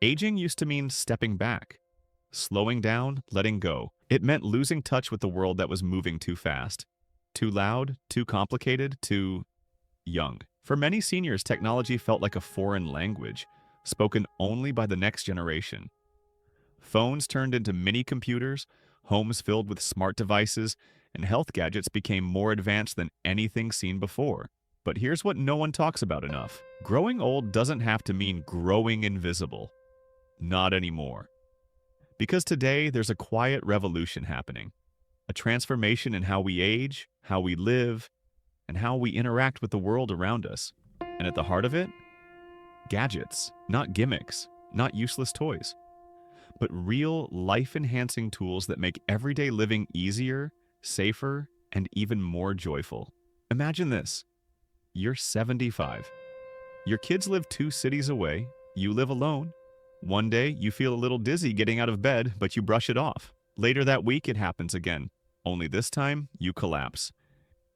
Aging used to mean stepping back, slowing down, letting go. It meant losing touch with the world that was moving too fast, too loud, too complicated, too young. For many seniors, technology felt like a foreign language, spoken only by the next generation. Phones turned into mini computers, homes filled with smart devices, and health gadgets became more advanced than anything seen before. But here's what no one talks about enough. Growing old doesn't have to mean growing invisible. Not anymore. Because today, there's a quiet revolution happening. A transformation in how we age, how we live, and how we interact with the world around us. And at the heart of it, gadgets, not gimmicks, not useless toys, but real life-enhancing tools that make everyday living easier, safer, and even more joyful. Imagine this. You're 75. Your kids live 2 cities away. You live alone. One day, you feel a little dizzy getting out of bed, but you brush it off. Later that week, it happens again. Only this time, you collapse.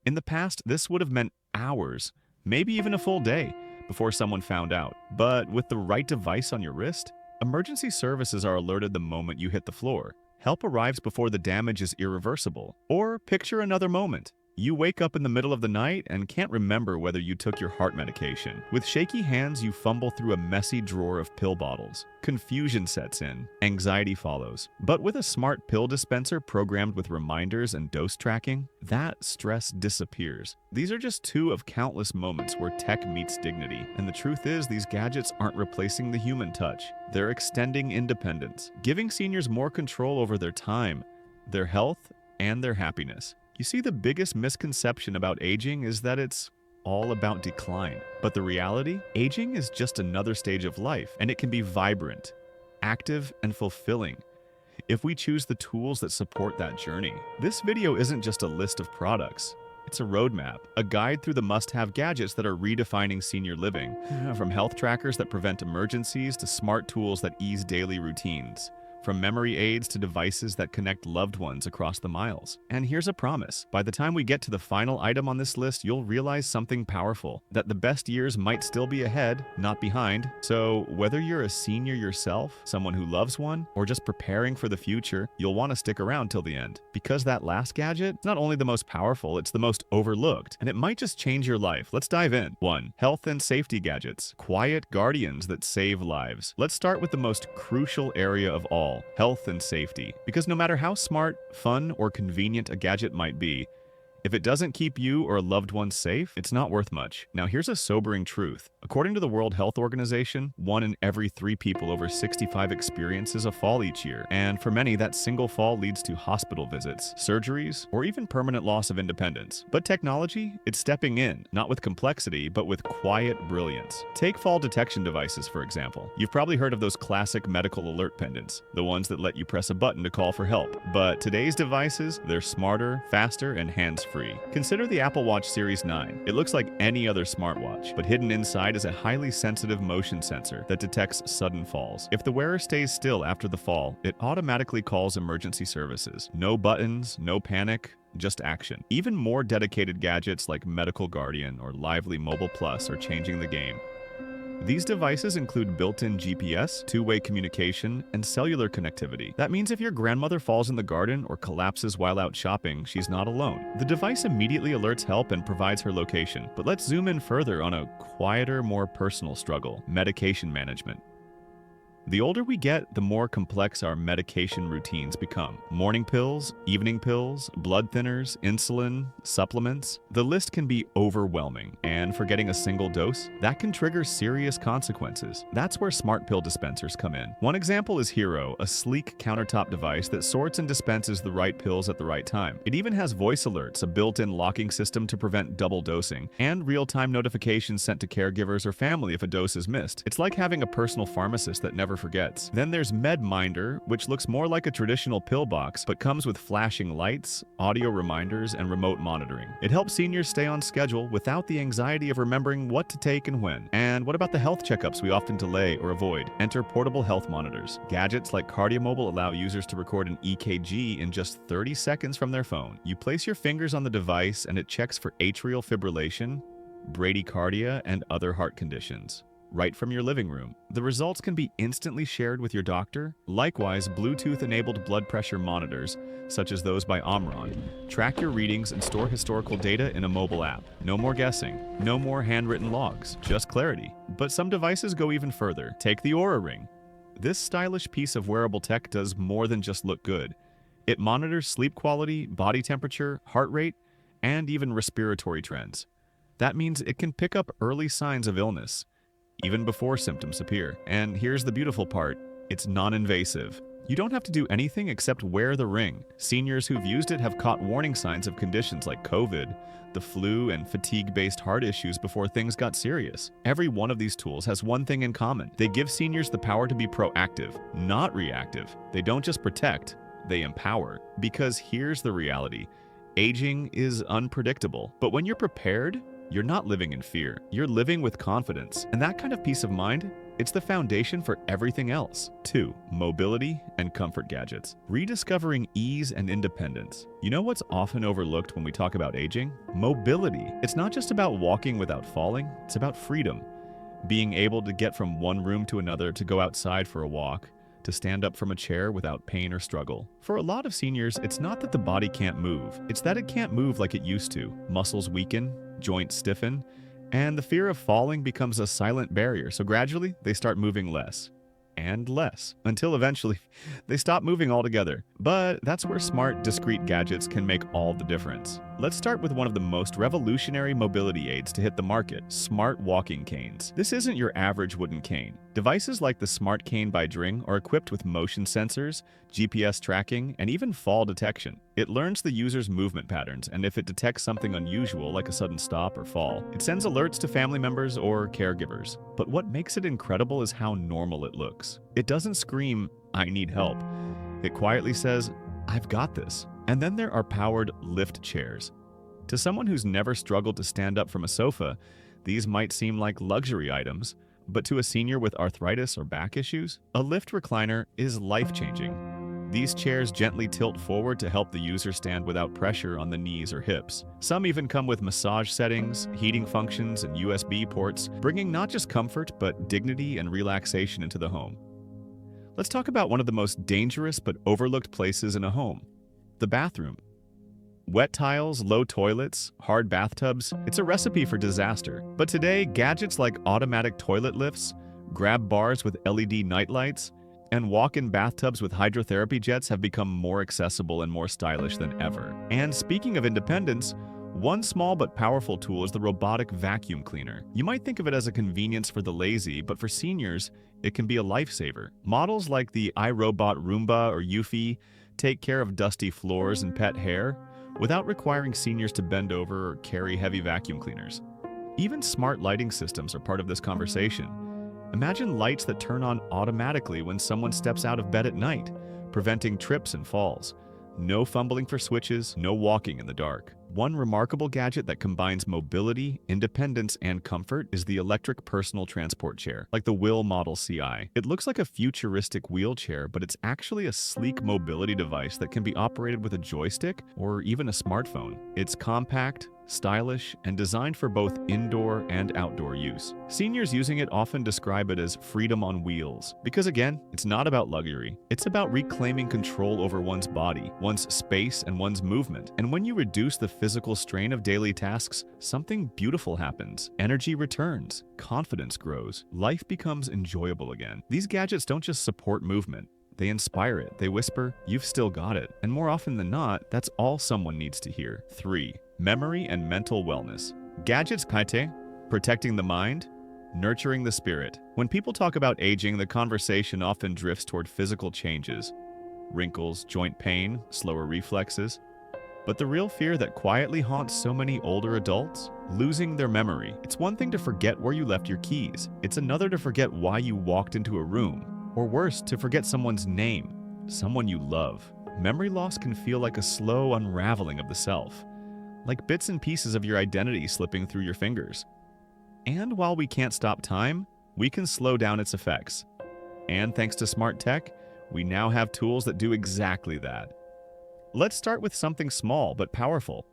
In the past, this would have meant hours, maybe even a full day, before someone found out. But with the right device on your wrist, emergency services are alerted the moment you hit the floor. Help arrives before the damage is irreversible. Or picture another moment. You wake up in the middle of the night and can't remember whether you took your heart medication. With shaky hands, you fumble through a messy drawer of pill bottles. Confusion sets in. Anxiety follows. But with a smart pill dispenser programmed with reminders and dose tracking, that stress disappears. These are just 2 of countless moments where tech meets dignity. And the truth is, these gadgets aren't replacing the human touch. They're extending independence, giving seniors more control over their time, their health, and their happiness. You see, the biggest misconception about aging is that it's all about decline. But the reality, aging is just another stage of life, and it can be vibrant, active, and fulfilling if we choose the tools that support that journey. This video isn't just a list of products. It's a roadmap, a guide through the must-have gadgets that are redefining senior living, from health trackers that prevent emergencies to smart tools that ease daily routines. From memory aids to devices that connect loved ones across the miles. And here's a promise. By the time we get to the final item on this list, you'll realize something powerful. That the best years might still be ahead, not behind. So whether you're a senior yourself, someone who loves one, or just preparing for the future, you'll want to stick around till the end. Because that last gadget is not only the most powerful, it's the most overlooked. And it might just change your life. Let's dive in. 1. Health and safety gadgets. Quiet guardians that save lives. Let's start with the most crucial area of all. Health and safety. Because no matter how smart, fun, or convenient a gadget might be, if it doesn't keep you or a loved one safe, it's not worth much. Now here's a sobering truth. According to the World Health Organization, 1 in every 3 people over 65 experiences a fall each year. And for many, that single fall leads to hospital visits, surgeries, or even permanent loss of independence. But technology, it's stepping in, not with complexity, but with quiet brilliance. Take fall detection devices, for example. You've probably heard of those classic medical alert pendants, the ones that let you press a button to call for help. But today's devices, they're smarter, faster, and hands-free. Consider the Apple Watch Series 9. It looks like any other smartwatch, but hidden inside is a highly sensitive motion sensor that detects sudden falls. If the wearer stays still after the fall, it automatically calls emergency services. No buttons, no panic, just action. Even more dedicated gadgets like Medical Guardian or Lively Mobile Plus are changing the game. These devices include built-in GPS, two-way communication, and cellular connectivity. That means if your grandmother falls in the garden or collapses while out shopping, she's not alone. The device immediately alerts help and provides her location. But let's zoom in further on a quieter, more personal struggle: medication management. The older we get, the more complex our medication routines become. Morning pills, evening pills, blood thinners, insulin, supplements. The list can be overwhelming, and forgetting a single dose, that can trigger serious consequences. That's where smart pill dispensers come in. One example is Hero, a sleek countertop device that sorts and dispenses the right pills at the right time. It even has voice alerts, a built-in locking system to prevent double dosing, and real-time notifications sent to caregivers or family if a dose is missed. It's like having a personal pharmacist that never forgets. Then there's MedMinder, which looks more like a traditional pill box, but comes with flashing lights, audio reminders, and remote monitoring. It helps seniors stay on schedule without the anxiety of remembering what to take and when. And what about the health checkups we often delay or avoid? Enter portable health monitors. Gadgets like KardioMobile allow users to record an EKG in just 30 seconds from their phone. You place your fingers on the device and it checks for atrial fibrillation, bradycardia, and other heart conditions. right from your living room. The results can be instantly shared with your doctor. Likewise, Bluetooth-enabled blood pressure monitors, such as those by Omron, track your readings and store historical data in a mobile app. No more guessing, no more handwritten logs, just clarity. But some devices go even further. Take the Oura Ring. This stylish piece of wearable tech does more than just look good. It monitors sleep quality, body temperature, heart rate, and even respiratory trends. That means it can pick up early signs of illness, even before symptoms appear. And here's the beautiful part, it's non-invasive. You don't have to do anything except wear the ring. Seniors who've used it have caught warning signs of conditions like COVID, the flu, and fatigue-based heart issues before things got serious. Every one of these tools has one thing in common. They give seniors the power to be proactive, not reactive. They don't just protect, they empower. Because here's the reality. Aging is unpredictable, but when you're prepared, you're not living in fear. You're living with confidence. And that kind of peace of mind, it's the foundation for everything else. 2. Mobility and comfort gadgets. Rediscovering ease and independence. You know what's often overlooked when we talk about aging? Mobility. It's not just about walking without falling, it's about freedom. Being able to get from one room to another, to go outside for a walk, to stand up from a chair without pain or struggle. For a lot of seniors, it's not that the body can't move, it's that it can't move like it used to. Muscles weaken, joints stiffen, and the fear of falling becomes a silent barrier, so gradually they start moving less and less, until eventually they stop moving altogether. But that's where smart, discrete gadgets can make all the difference. Let's start with one of the most revolutionary mobility aids to hit the market, smart walking canes. This isn't your average wooden cane. Devices like the Smart Cane by Dring are equipped with motion sensors, GPS tracking, and even fall detection. It learns the user's movement patterns, and if it detects something unusual like a sudden stop or fall, it sends alerts to family members or caregivers. But what makes it incredible is how normal it looks. It doesn't scream, "I need help." It quietly says, "I've got this." And then there are powered lift chairs. To someone who's never struggled to stand up from a sofa, these might seem like luxury items, but to a senior with arthritis or back issues, a lift recliner is life-changing. These chairs gently tilt forward to help the user stand without pressure on the knees or hips. Some even come with massage settings, heating functions, and USB ports, bringing not just comfort, but dignity and relaxation into the home. Let's talk about one of the most dangerous but overlooked places in a home, the bathroom. Wet tiles, low toilets, hard bathtubs, it's a recipe for disaster. But today, gadgets like automatic toilet lifts, grab bars with LED nightlights, and walk-in bathtubs with hydrotherapy jets have become more accessible and more stylish than ever. And speaking of independence, one small but powerful tool is the robotic vacuum cleaner. You might think of it as a convenience for the lazy, but for seniors, it can be a lifesaver. Models like the iRobot Roomba or Eufy take care of dusty floors and pet hair without requiring seniors to bend over or carry heavy vacuum cleaners. Even smart lighting systems are part of this conversation. Imagine lights that turn on automatically when someone steps out of bed at night, preventing trips and falls. No fumbling for switches, no walking in the dark. One remarkable gadget that combines mobility, independence, and comfort is the electric personal transport chair, like the Will Model CI. It looks like a futuristic wheelchair, but it's actually a sleek mobility device that can be operated with a joystick or even a smartphone. It's compact, stylish, and designed for both indoor and outdoor use. Seniors using it often describe it as freedom on wheels, because again, it's not about luxury. It's about reclaiming control over one's body, one's space, and one's movement. And when you reduce the physical strain of daily tasks, something beautiful happens. Energy returns, confidence grows, life becomes enjoyable again. These gadgets don't just support movement, they inspire it. They whisper, "You've still got it." And more often than not, that's all someone needs to hear. 3. Memory and mental wellness. Gadgets kaite, protecting the mind, nurturing the spirit. When people talk about aging, the conversation often drifts toward physical changes, wrinkles, joint pain, slower reflexes. But the real fear that quietly haunts so many older adults? Losing their memory. It's one thing to forget where you left your keys. It's another to forget why you walked into a room. Or worse, to forget someone's name, someone you love. Memory loss can feel like a slow unraveling of the self, like bits and pieces of your identity slipping through your fingers. And while we can't stop time, we can slow down its effects. And thanks to smart tech, we now have tools that do exactly that. Let's start with something small but powerful.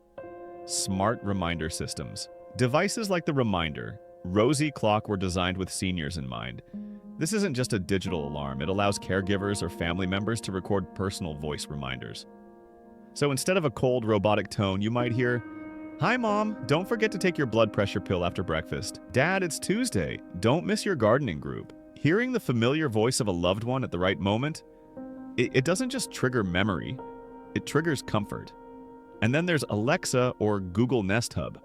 Smart reminder systems. Devices like the Reminder, Rosie clock were designed with seniors in mind. This isn't just a digital alarm, it allows caregivers or family members to record personal voice reminders. So instead of a cold robotic tone, you might hear, "Hi mom, don't forget to take your blood pressure pill after breakfast. Dad, it's Tuesday. Don't miss your gardening group." Hearing the familiar voice of a loved one at the right moment, it doesn't just trigger memory, it triggers comfort. And then there's Alexa or Google Nest Hub.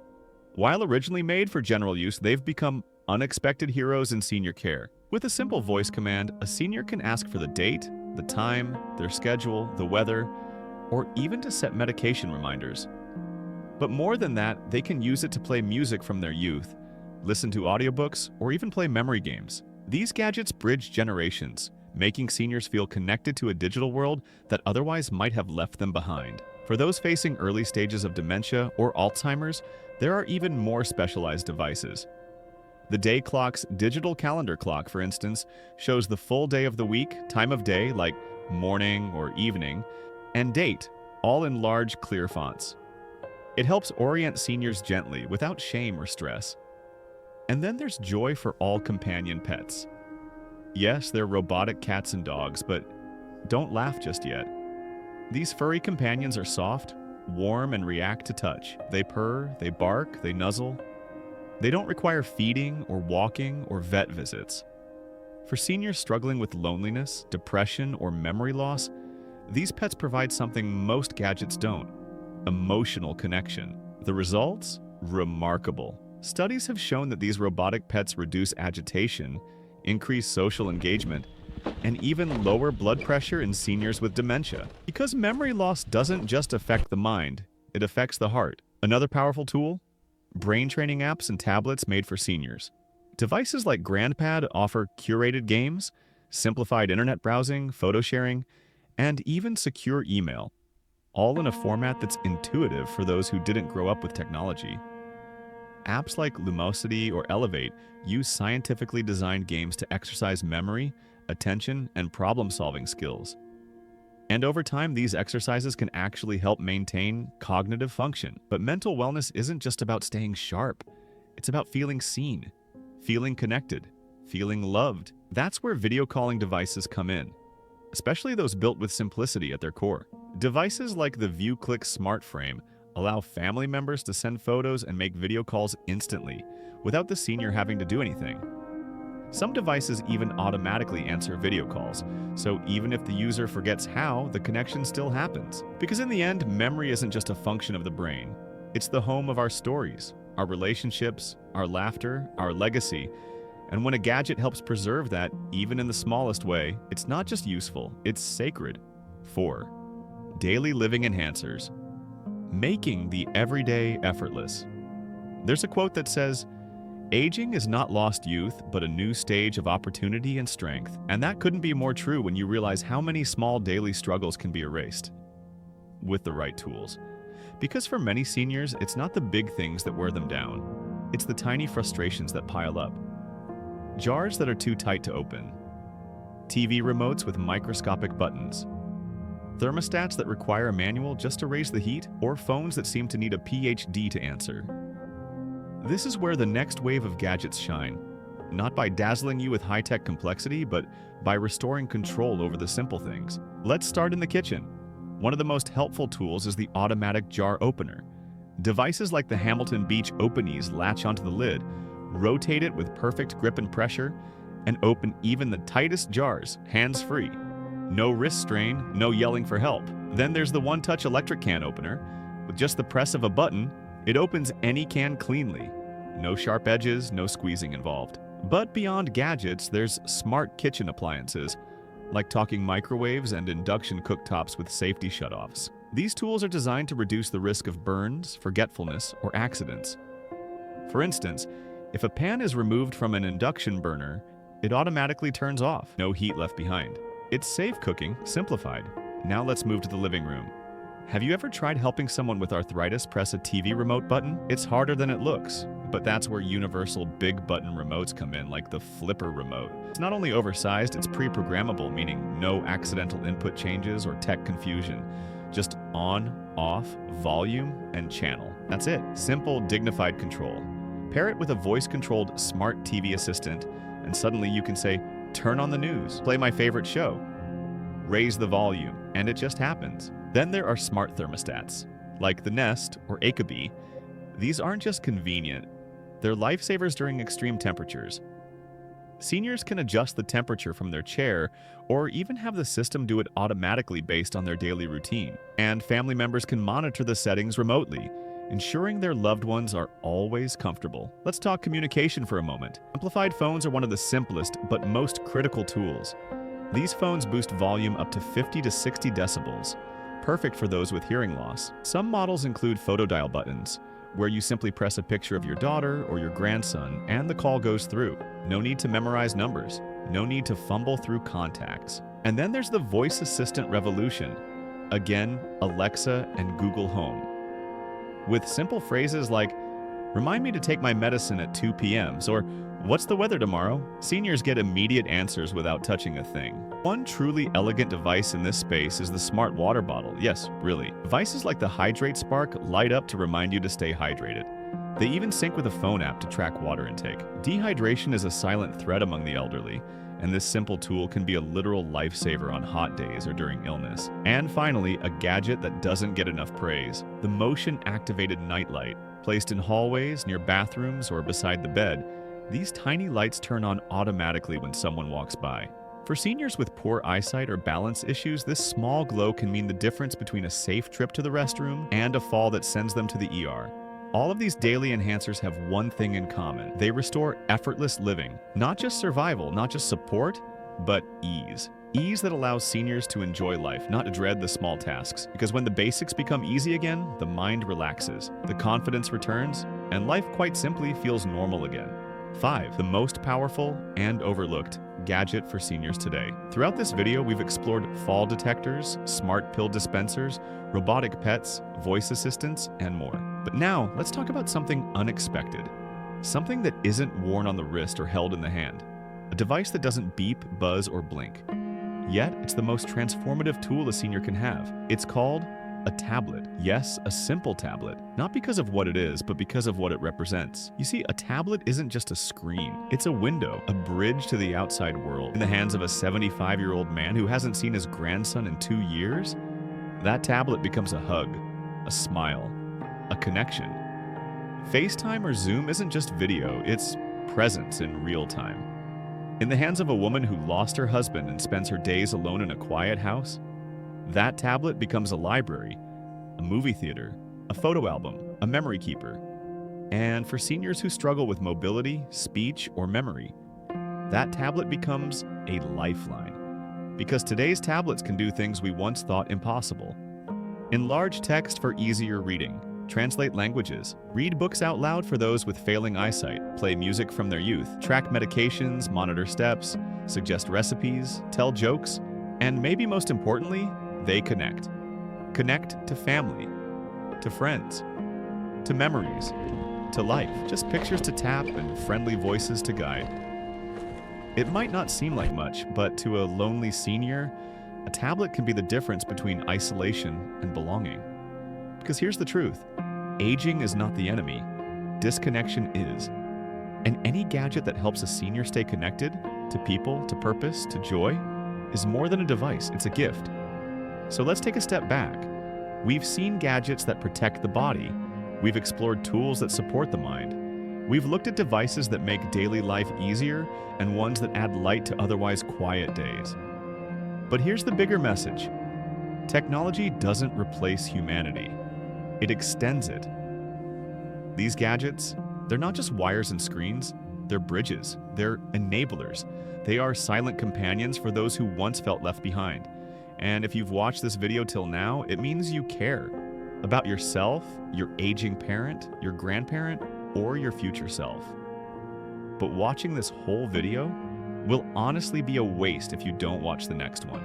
While originally made for general use, they've become unexpected heroes in senior care. With a simple voice command, a senior can ask for the date, the time, their schedule, the weather, or even to set medication reminders. But more than that, they can use it to play music from their youth, listen to audiobooks, or even play memory games. These gadgets bridge generations, making seniors feel connected to a digital world that otherwise might have left them behind. For those facing early stages of dementia or Alzheimer's, there are even more specialized devices. The Day Clock's digital calendar clock, for instance, shows the full day of the week, time of day like morning or evening, and date, all in large, clear fonts. It helps orient seniors gently, without shame or stress. And then there's joy for all companion pets. Yes, they're robotic cats and dogs, but don't laugh just yet. These furry companions are soft, warm, and react to touch. They purr, they bark, they nuzzle. They don't require feeding or walking or vet visits. For seniors struggling with loneliness, depression, or memory loss, these pets provide something most gadgets don't: emotional connection. The results? Remarkable. Studies have shown that these robotic pets reduce agitation, increase social engagement, and even lower blood pressure in seniors with dementia. Because memory loss doesn't just affect the mind, it affects the heart. Another powerful tool? Brain training apps and tablets made for seniors. Devices like GrandPad offer curated games, simplified internet browsing, photo sharing, and even secure email, all in a format that's intuitive for those who didn't grow up with technology. Apps like Lumosity or Elevate use scientifically designed games to exercise memory, attention, and problem-solving skills. And over time, these exercises can actually help maintain cognitive function. But mental wellness isn't just about staying sharp. It's about feeling seen, feeling connected, feeling loved. That's where video calling devices come in, especially those built with simplicity at their core. Devices like the ViewClick Smart Frame allow family members to send photos and make video calls instantly, without the senior having to do anything. Some devices even automatically answer video calls, so even if the user forgets how, the connection still happens. Because in the end, memory isn't just a function of the brain. It's the home of our stories, our relationships, our laughter, our legacy. And when a gadget helps preserve that, even in the smallest way, it's not just useful, it's sacred. 4. Daily living enhancers. Making the everyday effortless. There's a quote that says, "Aging is not lost youth, but a new stage of opportunity and strength." And that couldn't be more true when you realize how many small daily struggles can be erased with the right tools. Because for many seniors, it's not the big things that wear them down. It's the tiny frustrations that pile up. Jars that are too tight to open. TV remotes with microscopic buttons. Thermostats that require a manual just to raise the heat, or phones that seem to need a PhD to answer. This is where the next wave of gadgets shine, not by dazzling you with high-tech complexity, but by restoring control over the simple things. Let's start in the kitchen. One of the most helpful tools is the automatic jar opener. Devices like the Hamilton Beach Open-Ease latch onto the lid, rotate it with perfect grip and pressure, and open even the tightest jars, hands-free. No wrist strain, no yelling for help. Then there's the one-touch electric can opener. With just the press of a button, it opens any can cleanly. No sharp edges, no squeezing involved. But beyond gadgets, there's smart kitchen appliances, like talking microwaves and induction cooktops with safety shutoffs. These tools are designed to reduce the risk of burns, forgetfulness, or accidents. For instance, if a pan is removed from an induction burner, it automatically turns off, no heat left behind. It's safe cooking, simplified. Now let's move to the living room. Have you ever tried helping someone with arthritis press a TV remote button? It's harder than it looks, but that's where universal big button remotes come in, like the flipper remote. It's not only oversized, it's pre-programmable, meaning no accidental input changes or tech confusion. Just on, off, volume, and channel. That's it. Simple, dignified control. Pair it with a voice-controlled smart TV assistant, and suddenly you can say, "Turn on the news, play my favorite show, raise the volume," and it just happens. Then there are smart thermostats, like the Nest or Ecobee. These aren't just convenient, they're lifesavers during extreme temperatures. Seniors can adjust the temperature from their chair or even have the system do it automatically based on their daily routine. And family members can monitor the settings remotely, ensuring their loved ones are always comfortable. Let's talk communication for a moment. Amplified phones are one of the simplest but most critical tools. These phones boost volume up to 50 to 60 decibels, perfect for those with hearing loss. Some models include photodial buttons, where you simply press a picture of your daughter or your grandson and the call goes through. No need to memorize numbers. No need to fumble through contacts. And then there's the voice assistant revolution. Again, Alexa and Google Home. With simple phrases like, "Remind me to take my medicine at 2 p.m." or "What's the weather tomorrow?" Seniors get immediate answers without touching a thing. One truly elegant device in this space is the smart water bottle. Yes, really. Devices like the Hydrate Spark light up to remind you to stay hydrated. They even sync with a phone app to track water intake. Dehydration is a silent threat among the elderly, and this simple tool can be a literal lifesaver on hot days or during illness. And finally, a gadget that doesn't get enough praise: the motion-activated nightlight. Placed in hallways, near bathrooms, or beside the bed, these tiny lights turn on automatically when someone walks by. For seniors with poor eyesight or balance issues, this small glow can mean the difference between a safe trip to the restroom and a fall that sends them to the ER. All of these daily enhancers have one thing in common: they restore effortless living. Not just survival, not just support, but ease. Ease that allows seniors to enjoy life, not dread the small tasks. Because when the basics become easy again, the mind relaxes, the confidence returns, and life quite simply feels normal again. 5. The most powerful and overlooked gadget for seniors today. Throughout this video, we've explored fall detectors, smart pill dispensers, robotic pets, voice assistants, and more. But now, let's talk about something unexpected. Something that isn't worn on the wrist or held in the hand. A device that doesn't beep, buzz, or blink. Yet, it's the most transformative tool a senior can have. It's called a tablet. Yes, a simple tablet. Not because of what it is, but because of what it represents. You see, a tablet isn't just a screen. It's a window, a bridge to the outside world. In the hands of a 75-year-old man who hasn't seen his grandson in 2 years, that tablet becomes a hug, a smile, a connection. FaceTime or Zoom isn't just video, it's presence in real time. In the hands of a woman who lost her husband and spends her days alone in a quiet house, that tablet becomes a library, a movie theater, a photo album, a memory keeper. And for seniors who struggle with mobility, speech, or memory, that tablet becomes a lifeline. Because today's tablets can do things we once thought impossible. Enlarge text for easier reading, translate languages, read books out loud for those with failing eyesight, play music from their youth, track medications, monitor steps, suggest recipes, tell jokes, and maybe most importantly, they connect. Connect to family, to friends, to memories, to life. Just pictures to tap and friendly voices to guide. It might not seem like much, but to a lonely senior, a tablet can be the difference between isolation and belonging. Because here's the truth: aging is not the enemy, disconnection is. And any gadget that helps a senior stay connected to people, to purpose, to joy, is more than a device, it's a gift. So let's take a step back. We've seen gadgets that protect the body. We've explored tools that support the mind. We've looked at devices that make daily life easier and ones that add light to otherwise quiet days. But here's the bigger message: technology doesn't replace humanity. It extends it. These gadgets, they're not just wires and screens, they're bridges, they're enablers. They are silent companions for those who once felt left behind. And if you've watched this video till now, it means you care about yourself, your aging parent, your grandparent, or your future self. But watching this whole video will honestly be a waste if you don't watch the next one.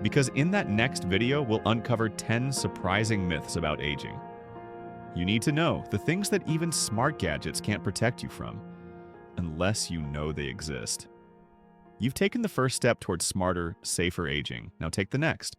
Because in that next video, we'll uncover 10 surprising myths about aging. You need to know the things that even smart gadgets can't protect you from, unless you know they exist. You've taken the first step towards smarter, safer aging. Now take the next.